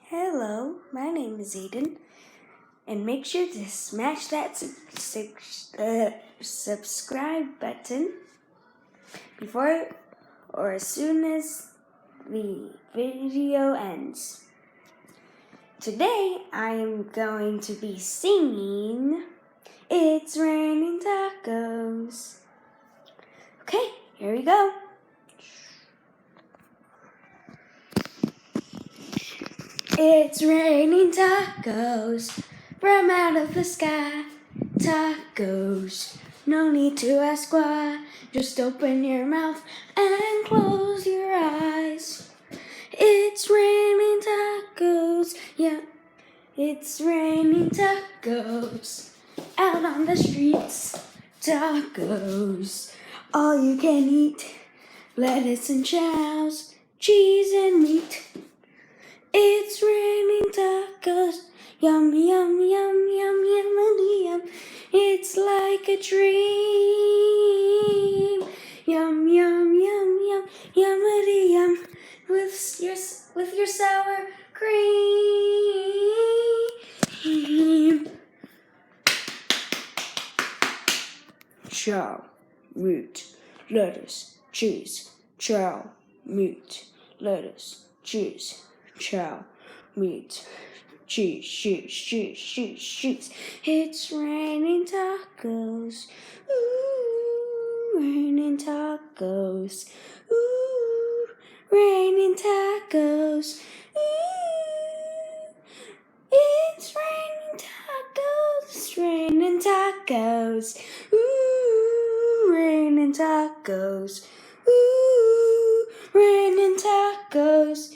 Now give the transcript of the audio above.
Hello, my name is Aiden, and make sure to smash that subscribe button before or as soon as the video ends. Today I am going to be singing It's Raining Tacos. Okay, here we go. It's raining tacos from out of the sky. Tacos, no need to ask why. Just open your mouth and close your eyes. It's raining tacos, yeah. It's raining tacos out on the streets. Tacos, all you can eat. Lettuce and chows, cheese and meat. It's raining tacos, yum, yum, yum, yum, yum, yum. It's like a dream, yum, yum, yum, yum, yummity yum, with your sour cream. Chow, meat, lettuce, cheese. Chow, meat, lettuce, cheese. Chow, meat, cheese. It's raining tacos. Ooh, raining tacos. Ooh, raining tacos. Ooh, it's raining tacos. It's raining tacos. Ooh, raining tacos. Ooh, raining tacos.